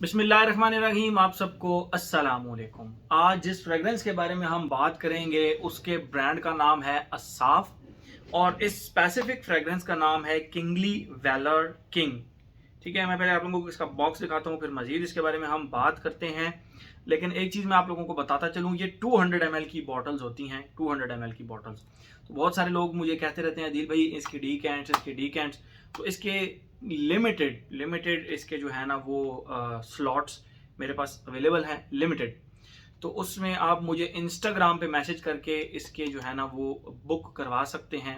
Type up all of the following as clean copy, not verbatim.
बिस्मिल्लाहिर्रहमानिर्रहीम। आप सबको अस्सलामुअलैकुम। आज जिस फ्रेगरेंस के बारे में हम बात करेंगे उसके ब्रांड का नाम है असाफ और इस स्पेसिफिक फ्रेगरेंस का नाम है किंगली वैलर किंग। ठीक है, मैं पहले आप लोगों को इसका बॉक्स दिखाता हूँ, फिर मजीद इसके बारे में हम बात करते हैं। लेकिन एक चीज़ मैं आप लोगों को बताता चलूँ, ये 200 ml की बॉटल्स होती हैं, 200 ml की बॉटल्स। तो बहुत सारे लोग मुझे कहते रहते हैं दिल भाई इसकी डीकेंट्स। तो इसके लिमिटेड इसके जो है ना वो स्लॉट्स मेरे पास अवेलेबल हैं, लिमिटेड। तो उसमें आप मुझे इंस्टाग्राम पे मैसेज करके इसके जो है ना वो बुक करवा सकते हैं।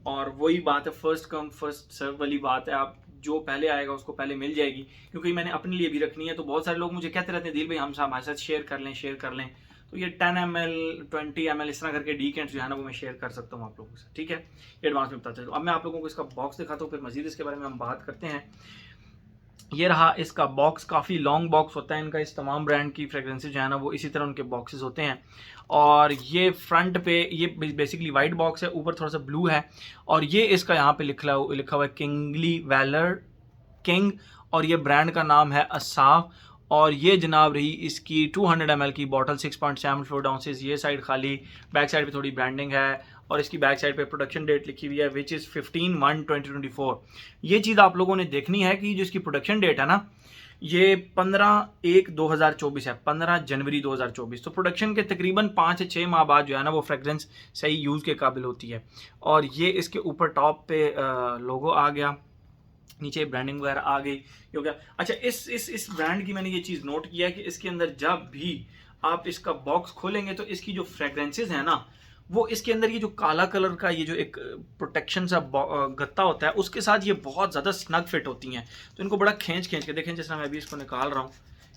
और वही बात है, फर्स्ट कम फर्स्ट सर्व वाली बात है। आप जो पहले आएगा उसको पहले मिल जाएगी, क्योंकि मैंने अपने लिए भी रखनी है। तो बहुत सारे लोग मुझे कहते रहते हैं दिल भाई हम हमारे साथ शेयर कर लें। तो ये 10 ml 20 ml इस तरह करके डीकेंट्स जो है ना वो मैं शेयर कर सकता हूँ आप लोगों से। ठीक है, एडवांस में बताता हूँ। अब मैं आप लोगों को इसका बॉक्स दिखाता हूँ, फिर मजीद इसके बारे में हम बात करते हैं। ये रहा इसका बॉक्स, काफ़ी लॉन्ग बॉक्स होता है इनका। इस तमाम ब्रांड की फ्रेग्रेंसेज जो है ना वो इसी तरह उनके बॉक्सेस होते हैं। और ये फ्रंट पे ये बेसिकली वाइट बॉक्स है, ऊपर थोड़ा सा ब्लू है। और ये इसका यहाँ पे लिखा हुआ है किंगली वैलर किंग, और ये ब्रांड का नाम है असाफ। और ये जनाब रही इसकी 200 ml की बॉटल, 6.74 आउंसेस। ये साइड खाली, बैक साइड पे थोड़ी ब्रांडिंग है और इसकी बैक साइड पे प्रोडक्शन डेट लिखी हुई है विच इज़ 15/1/2024। ये चीज़ आप लोगों ने देखनी है कि जो इसकी प्रोडक्शन डेट है ना ये 15/1/2024 है, 15 जनवरी 2024। तो प्रोडक्शन के तकरीबन 5 से 6 माह बाद जो है ना वो फ्रेग्रेंस सही यूज़ के काबिल होती है। और ये इसके ऊपर टॉप पे लोगो आ गया, नीचे ब्रांडिंग वगैरह आ गई। हो गया। अच्छा, इस ब्रांड की मैंने ये चीज़ नोट किया है कि इसके अंदर जब भी आप इसका बॉक्स खोलेंगे तो इसकी जो फ्रेग्रेंसेज है ना वो इसके अंदर ये जो काला कलर का ये जो एक प्रोटेक्शन सा गत्ता होता है उसके साथ ये बहुत ज़्यादा स्नग फिट होती हैं। तो इनको बड़ा खींच के देखें, जैसे मैं अभी इसको निकाल रहा हूँ,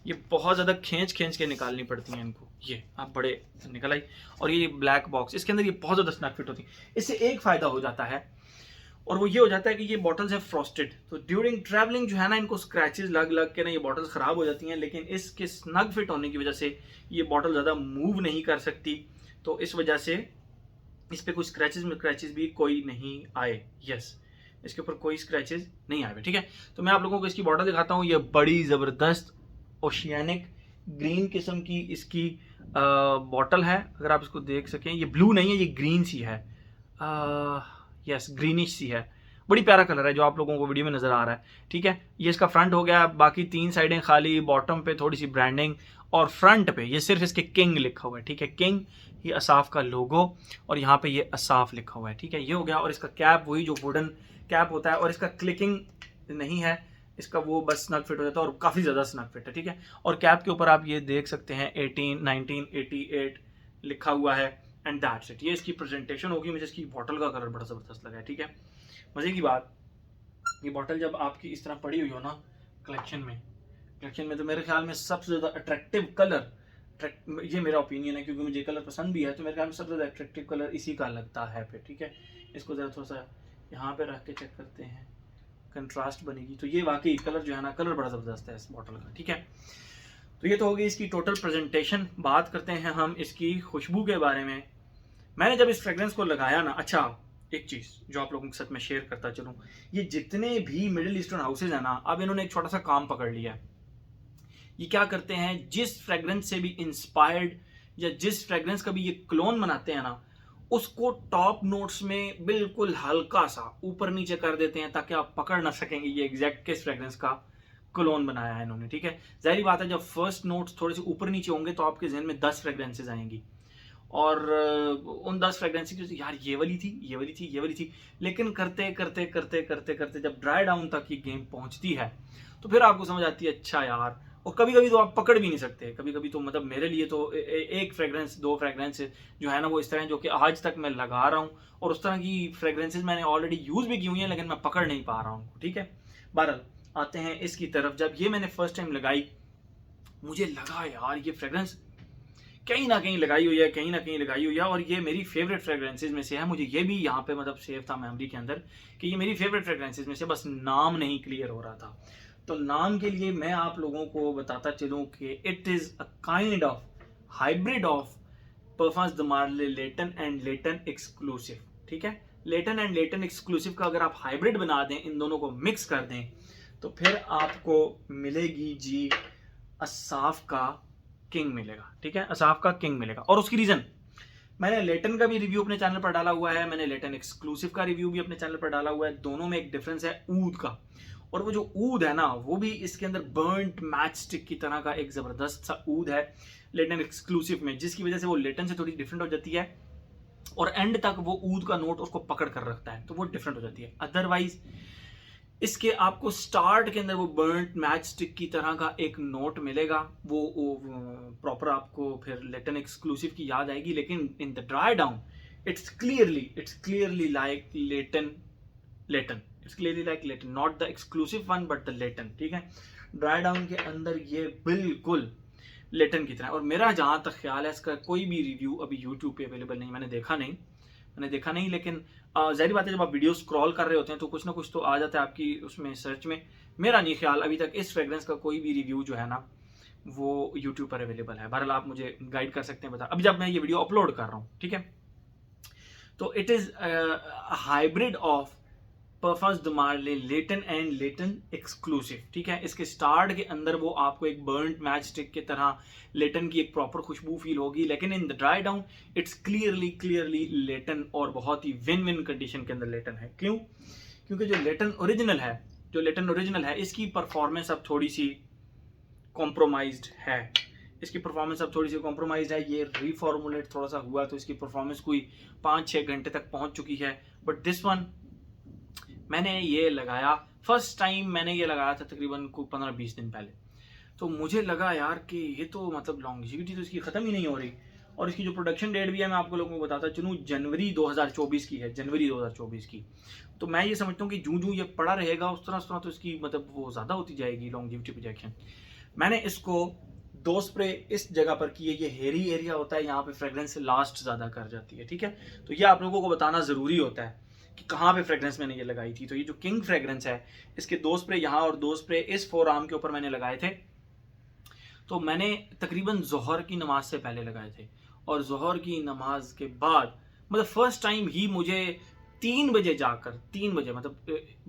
ये बहुत ज़्यादा खींच के निकालनी पड़ती हैं इनको। ये आप बड़े निकल आई। और ये ब्लैक बॉक्स, इसके अंदर ये बहुत ज़्यादा स्नग फिट होती है। इससे एक फ़ायदा हो जाता है और वो ये हो जाता है कि ये बॉटल्स हैं फ्रॉस्टेड, तो ड्यूरिंग ट्रैवलिंग जो है ना इनको स्क्रैचेस लग के ना ये बॉटल्स ख़राब हो जाती हैं। लेकिन इसके स्नग फिट होने की वजह से ये बॉटल ज़्यादा मूव नहीं कर सकती, तो इस वजह से इस पर कोई स्क्रैचेस भी कोई नहीं आए। यस, इसके ऊपर कोई स्क्रैचेस नहीं आए। ठीक है, तो मैं आप लोगों को इसकी बॉटल दिखाता हूँ। ये बड़ी ज़बरदस्त ओशियानिक ग्रीन किस्म की इसकी बॉटल है। अगर आप इसको देख सकें, ये ब्लू नहीं है, ये ग्रीन सी है। यस, ग्रीनिश सी है। बड़ी प्यारा कलर है जो आप लोगों को वीडियो में नज़र आ रहा है। ठीक है, ये इसका फ्रंट हो गया, बाकी 3 साइडें खाली, बॉटम पे थोड़ी सी ब्रांडिंग और फ्रंट पे ये सिर्फ इसके किंग लिखा हुआ है। ठीक है, किंग, ये असाफ का लोगो और यहाँ पे ये असाफ लिखा हुआ है। ठीक है, ये हो गया। और इसका कैप वही जो वुडन कैप होता है, और इसका क्लिकिंग नहीं है, इसका वो बस स्नग फिट हो जाता है और काफ़ी ज़्यादा स्नग फिट है। ठीक है, और कैप के ऊपर आप ये देख सकते हैं 18 1988 लिखा हुआ है एंड दैट्स इट। ये इसकी प्रेजेंटेशन होगी। मुझे इसकी बॉटल का कलर बड़ा ज़बरदस्त लगा है। ठीक है, मज़े की बात, ये बॉटल जब आपकी इस तरह पड़ी हुई हो ना कलेक्शन में तो मेरे ख्याल में सबसे ज़्यादा अट्रैक्टिव कलर, ये मेरा ओपिनियन है क्योंकि मुझे कलर पसंद भी है, तो मेरे ख्याल में सबसे ज़्यादा अट्रैक्टिव कलर इसी का लगता है फिर। ठीक है, इसको ज़रा थोड़ा सा यहाँ पे रख के चेक करते हैं, कंट्रास्ट बनेगी। तो ये वाकई कलर जो है ना, कलर बड़ा ज़बरदस्त है इस बॉटल का। ठीक है, तो ये तो हो गई इसकी टोटल प्रेजेंटेशन। बात करते हैं हम इसकी खुशबू के बारे में। मैंने जब इस फ्रेग्रेंस को लगाया ना, अच्छा एक चीज़ जो आप लोगों के साथ मैं शेयर करता चलूँ, ये जितने भी मिडिल ईस्टर्न हाउसेज हैं ना, अब इन्होंने एक छोटा सा काम पकड़ लिया है। ये क्या करते हैं, जिस फ्रेग्रेंस से भी इंस्पायर्ड या जिस फ्रेग्रेंस का भी ये क्लोन बनाते हैं ना, उसको टॉप नोट्स में बिल्कुल हल्का सा ऊपर नीचे कर देते हैं ताकि आप पकड़ ना सकेंगे ये एग्जैक्ट किस फ्रेग्रेंस का क्लोन बनाया है इन्होंने। ठीक है, जाहिर बात है जब फर्स्ट नोट्स थोड़े से ऊपर नीचे होंगे तो आपके जहन में 10 फ्रेग्रेंसेज आएंगी और उन 10 फ्रेग्रेंसी की यार ये वाली थी। लेकिन करते जब ड्राई डाउन तक ये गेम पहुंचती है तो फिर आपको समझ आती है अच्छा यार। और कभी कभी तो आप पकड़ भी नहीं सकते, कभी कभी तो मतलब मेरे लिए तो एक फ्रेग्रेंस 2 फ्रेग्रेंस जो है ना वो इस तरह जो कि आज तक मैं लगा रहा हूँ और उस तरह की फ्रेग्रेंसेज मैंने ऑलरेडी यूज़ भी की हुई हैं, लेकिन मैं पकड़ नहीं पा रहा हूँ। ठीक है, बहरहाल आते हैं इसकी तरफ। जब ये मैंने फर्स्ट टाइम लगाई मुझे लगा यार ये फ्रेग्रेंस कहीं ना कहीं लगाई हुई है और ये मेरी फेवरेट फ्रेग्रेंसेज में से है। मुझे ये भी यहाँ पे मतलब सेव था मेमोरी के अंदर कि ये मेरी फेवरेट फ्रेग्रेंसेज में से, बस नाम नहीं क्लियर हो रहा था। तो नाम के लिए मैं आप लोगों को बताता चलूँ कि it is a kind of hybrid of perfumes the Marly Layton and Layton exclusive. ठीक है, लेटन एंड लेटन एक्सक्लूसिव का अगर आप हाइब्रिड बना दें, इन दोनों को मिक्स कर दें, तो फिर आपको मिलेगी जी असाफ का किंग मिलेगा। ठीक है, असाफ का किंग मिलेगा। और उसकी रीजन, मैंने लेटन का भी रिव्यू अपने चैनल पर डाला हुआ है, मैंने लेटन एक्सक्लूसिव का रिव्यू भी अपने चैनल पर डाला हुआ है। दोनों में एक डिफरेंस है ऊद का, और वो जो ऊद है ना, वो भी इसके अंदर बर्न्ट मैच स्टिक की तरह का एक जबरदस्त सा ऊद है लेटन एक्सक्लूसिव में, जिसकी वजह से वो लेटन से थोड़ी डिफरेंट हो जाती है और एंड तक वो ऊद का नोट उसको पकड़ कर रखता है, तो वो डिफरेंट हो जाती है। अदरवाइज इसके आपको स्टार्ट के अंदर वो बर्न्ट मैच स्टिक की तरह का एक नोट मिलेगा, वो प्रॉपर आपको फिर लेटन एक्सक्लूसिव की याद आएगी। लेकिन in the dry down it's clearly like Leyton, it's clearly like Leyton, not the exclusive one but the Leyton. ठीक है, ड्राई डाउन के अंदर ये बिल्कुल लेटन की तरह। और मेरा जहां तक ख्याल है, इसका कोई भी रिव्यू अभी यूट्यूब पे अवेलेबल नहीं, मैंने देखा नहीं, लेकिन जाहिर बात है जब आप वीडियो स्क्रॉल कर रहे होते हैं तो कुछ ना कुछ तो आ जाता है आपकी उसमें सर्च में। मेरा नहीं ख्याल अभी तक इस फ्रेग्रेंस का कोई भी रिव्यू जो है ना वो यूट्यूब पर अवेलेबल है। बहरहाल आप मुझे गाइड कर सकते हैं, बता अभी जब मैं ये वीडियो अपलोड कर रहा हूँ। ठीक है, तो it is hybrid of performance the Marly Layton and Layton exclusive. ठीक है, इसके स्टार्ट के अंदर वो आपको एक बर्न्ट मैच स्टिक की तरह लेटन की एक प्रॉपर खुशबू फील होगी, लेकिन in the dry down it's clearly Leyton, और बहुत ही विन विन कंडीशन के अंदर लेटन है। क्यों? क्योंकि जो लेटन ओरिजिनल है इसकी परफॉर्मेंस अब थोड़ी सी कॉम्प्रोमाइज्ड है, ये रिफॉर्मुलेट थोड़ा सा हुआ तो इसकी परफॉर्मेंस कोई 5-6 घंटे तक पहुंच चुकी है। बट दिस वन मैंने ये लगाया, फर्स्ट टाइम मैंने ये लगाया था तकरीबन 15-20 दिन पहले, तो मुझे लगा यार कि ये तो मतलब लॉन्जिविटी तो इसकी ख़त्म ही नहीं हो रही। और इसकी जो प्रोडक्शन डेट भी है मैं आपको लोगों को बताता चलूँ, जनवरी 2024 की है, जनवरी 2024 की। तो मैं ये समझता हूँ कि जूं ये पड़ा रहेगा उस तरह तो इसकी मतलब वो ज़्यादा होती जाएगी लॉन्जिविटी प्रोजेक्शन। मैंने इसको 2 स्प्रे इस जगह पर किए, ये हेरी एरिया होता है, यहाँ पे फ्रेग्रेंस लास्ट ज़्यादा कर जाती है। ठीक है, तो ये आप लोगों को बताना ज़रूरी होता है कि कहाँ पे फ्रेग्रेंस मैंने ये लगाई थी। तो ये जो किंग फ्रेग्रेंस है, इसके 2 स्प्रे यहाँ और 2 स्प्रे इस फोर आर्म के ऊपर मैंने लगाए थे। तो मैंने तकरीबन जोहर की नमाज से पहले लगाए थे, और जोहर की नमाज के बाद मतलब फर्स्ट टाइम ही मुझे 3 बजे मतलब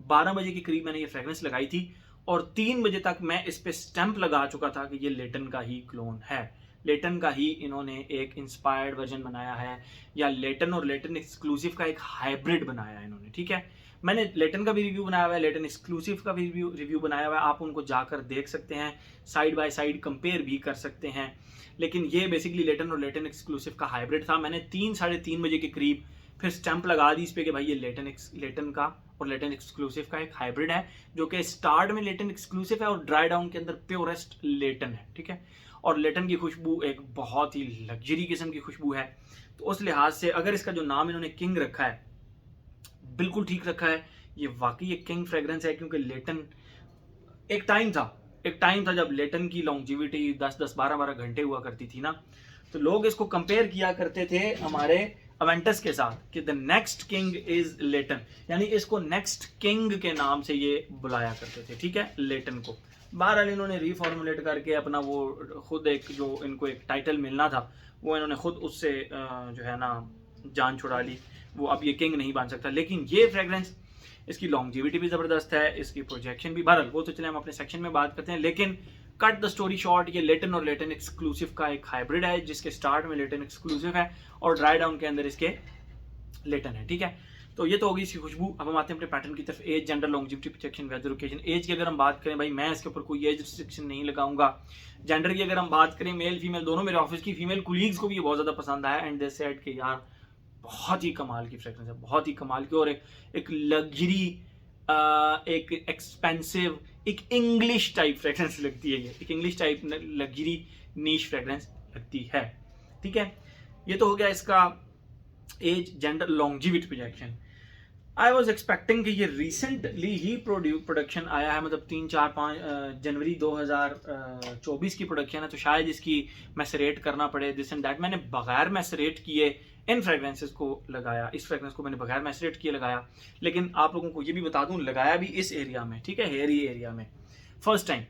12 बजे के करीब मैंने ये फ्रेग्रेंस लगाई थी, और 3 बजे तक मैं इस पे स्टैंप लगा चुका था कि ये लेटन का ही क्लोन है, लेटन का ही इन्होंने एक इंस्पायर्ड वर्जन बनाया है, या लेटन और लेटन एक्सक्लूसिव का एक हाइब्रिड बनाया है इन्होंने। ठीक है, मैंने लेटन का भी रिव्यू बनाया हुआ है, लेटन एक्सक्लूसिव का भी रिव्यू बनाया हुआ है, आप उनको जाकर देख सकते हैं, साइड बाय साइड कंपेयर भी कर सकते हैं। लेकिन ये बेसिकली लेटन और लेटन एक्सक्लूसिव का हाइब्रिड था। मैंने 3-3:30 बजे के करीब फिर स्टैंप लगा दी इस पे कि भाई ये लेटन का और लेटन एक्सक्लूसिव का एक हाइब्रिड है, जो कि स्टार्ट में लेटन एक्सक्लूसिव है और ड्राई डाउन के अंदर प्योरेस्ट लेटन है। ठीक है, और लेटन की खुशबू एक बहुत ही लग्जरी किस्म की खुशबू है। तो उस लिहाज से अगर इसका जो नाम इन्होंने किंग रखा है, बिल्कुल ठीक रखा है, ये वाकई एक किंग फ्रेग्रेंस है। क्योंकि लेटन एक टाइम था जब लेटन की लॉन्जिविटी 10-10, 12-12 घंटे हुआ करती थी ना, तो लोग इसको कंपेयर किया करते थे हमारे अवेंटस के साथ कि द नेक्स्ट किंग इज लेटन, यानी इसको नेक्स्ट किंग के नाम से ये बुलाया करते थे। ठीक है, लेटन को बहरहाल इन्होंने रिफॉर्मुलेट करके अपना वो खुद एक जो इनको एक टाइटल मिलना था वो इन्होंने खुद उससे जो है ना जान छुड़ा ली, वो अब ये किंग नहीं बन सकता। लेकिन ये फ्रेग्रेंस, इसकी लॉन्जिविटी भी ज़बरदस्त है, इसकी प्रोजेक्शन भी, बहरहाल वो तो चले हम अपने सेक्शन में बात करते हैं। लेकिन कट द स्टोरी शॉर्ट, ये लेटन और लेटन एक्सक्लूसिव का एक हाइब्रिड है, जिसके स्टार्ट में लेटन एक्सक्लूसिव है और ड्राई डाउन के अंदर इसके लेटन है। ठीक है, तो ये तो होगी इसकी खुशबू। अब हम आते हैं अपने पैटर्न की तरफ। Age, gender, longevity, projection, weather, occasion. Age की अगर हम बात करें भाई, मैं इसके ऊपर कोई एज रिस्ट्रिक्शन नहीं लगाऊंगा। जेंडर की अगर हम बात करें, मेल फीमेल दोनों, मेरे ऑफिस की फीमेल कुलीग्स को भी ये बहुत ज़्यादा पसंद आया, एंड दे सेड कि यार बहुत ही कमाल की फ्रेग्रेंस है, बहुत ही कमाल की, और एक लग्जरी, एक एक्सपेंसिव, एक इंग्लिश टाइप फ्रेग्रेंस लगती है। ये एक English type luxury niche fragrance लगती है। ठीक है, ये तो हो गया इसका age, gender, longevity, projection. I was expecting कि ये रिसेंटली ही प्रोडक्शन आया है, मतलब 3-4-5 जनवरी 2024 की प्रोडक्शन है, तो शायद इसकी मैसरेट करना पड़े, दिस एंड दैट। मैंने बगैर मैसरेट किए इन फ्रेग्रेंसेस को लगाया, इस फ्रेग्रेंस को मैंने बगैर मैसरेट किए लगाया। लेकिन आप लोगों को ये भी बता दूं, लगाया भी इस एरिया में, ठीक है, हेयरी एरिया में, फर्स्ट टाइम।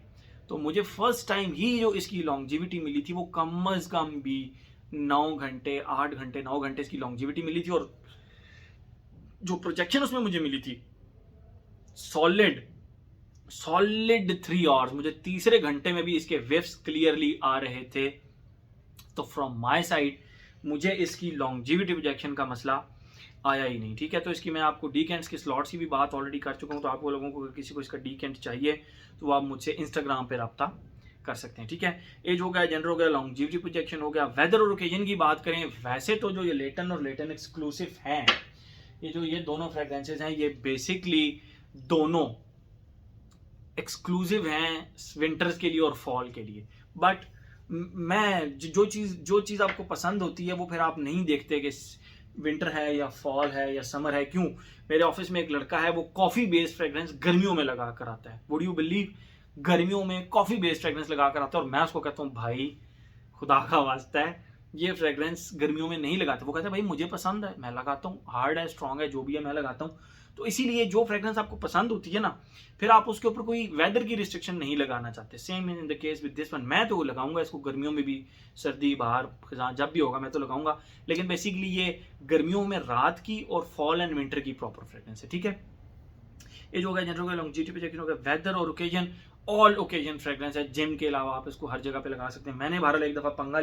तो मुझे फर्स्ट टाइम ही जो इसकी लॉन्जिविटी मिली थी वो कम अज कम भी 9 घंटे, 8 घंटे, 9 घंटे इसकी लॉन्जिविटी मिली थी, और जो प्रोजेक्शन उसमें मुझे मिली थी सॉलिड सॉलिड 3 आवर्स, मुझे तीसरे घंटे में भी इसके वेव्स क्लियरली आ रहे थे। तो फ्रॉम माय साइड मुझे इसकी लॉन्जिविटी प्रोजेक्शन का मसला आया ही नहीं। ठीक है, तो इसकी मैं आपको डीकेंट्स के स्लॉट्स की भी बात ऑलरेडी कर चुका हूँ। तो आप लोगों को अगर किसी को इसका डीकेंट चाहिए तो आप मुझसे इंस्टाग्राम पे रब्ता कर सकते हैं। ठीक है, एज हो गया, जेंडर हो गया, लॉन्जिविटी प्रोजेक्शन हो गया। वेदर और ओकेजन की बात करें, वैसे तो जो ये लेटन और लेटन एक्सक्लूसिव हैं, ये दोनों फ्रेग्रेंसेज हैं, ये बेसिकली दोनों एक्सक्लूसिव हैं विंटर्स के लिए और फॉल के लिए। बट मैं जो चीज़ आपको पसंद होती है वो फिर आप नहीं देखते कि विंटर है या फॉल है या समर है। क्यों? मेरे ऑफिस में एक लड़का है, वो कॉफ़ी बेस्ड फ्रेग्रेंस गर्मियों में लगा कर आता है। वुड यू बिलीव, गर्मियों में कॉफ़ी बेस्ड फ्रेग्रेंस लगा कर आता है। और मैं उसको कहता हूँ भाई खुदा का वास्ता है ये फ्रेग्रेंस गर्मियों में नहीं लगाते। वो कहता है भाई मुझे पसंद है, मैं लगाता हूँ, हार्ड है, स्ट्रॉन्ग है, जो भी है मैं लगाता हूँ। तो इसीलिए जो फ्रेग्रेंस आपको पसंद होती है ना, फिर आप उसके ऊपर कोई वेदर की रिस्ट्रिक्शन नहीं लगाना चाहते। Same in the case with this one, मैं तो लगाऊंगा इसको गर्मियों में भी, सर्दी बाहर खजां जब भी होगा मैं तो लगाऊंगा। लेकिन बेसिकली ये गर्मियों में रात की और फॉल एंड विंटर की प्रॉपर फ्रेग्रेंस है। ठीक है, ये जो हो गया जनरल लॉन्जिविटी प्रोजेक्शन हो गया। वेदर और ओकेजन, ऑल ओकेजन फ्रेग्रेंस है। जिम के अलावा आप इसको हर जगह पे लगा सकते हैं। मैंने बहरहाल एक दफ़ा पंगा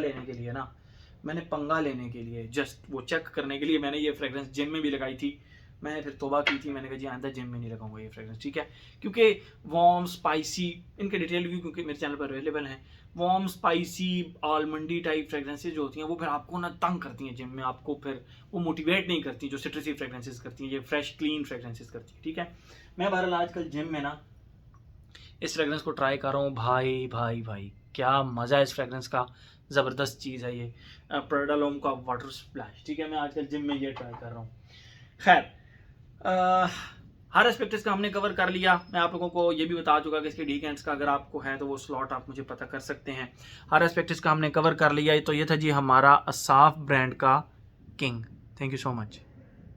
लेने के लिए जस्ट वो चेक करने के लिए मैंने ये फ्रेग्रेंस जिम में भी लगाई थी। मैंने फिर तौबा की थी, मैंने कहा जी आइंदा जिम में नहीं लगाऊंगा ये फ्रेग्रेंस। ठीक है, क्योंकि वार्म स्पाइसी, इनके डिटेल भी क्योंकि मेरे चैनल पर अवेलेबल हैं। वार्म स्पाइसी आलमंडी टाइप फ्रेग्रेंसेज जो होती हैं वो फिर आपको ना तंग करती हैं जिम में, आपको फिर वो मोटिवेट नहीं करती जो सिट्रसी फ्रेग्रेंसेज करती हैं, ये फ्रेश क्लीन फ्रेग्रेंसेज करती हैं। ठीक है, मैं बहरहाल आजकल जिम में ना इस फ्रेग्रेंस को ट्राई कर रहा हूँ। भाई भाई भाई क्या मज़ा है इस फ्रेग्रेंस का, ज़बरदस्त चीज़ है ये प्रेडालोम का वाटर स्प्लैश। ठीक है, मैं आजकल जिम में ये ट्राई कर रहा हूँ। खैर, हर एस्पेक्ट इसका हमने कवर कर लिया। मैं आप लोगों को ये भी बता चुका कि इसके डीकेंट्स का अगर आपको है तो वो स्लॉट आप मुझे पता कर सकते हैं। हर एस्पेक्ट इसका हमने कवर कर लिया। तो ये था जी हमारा असाफ ब्रांड का king. Thank you so much.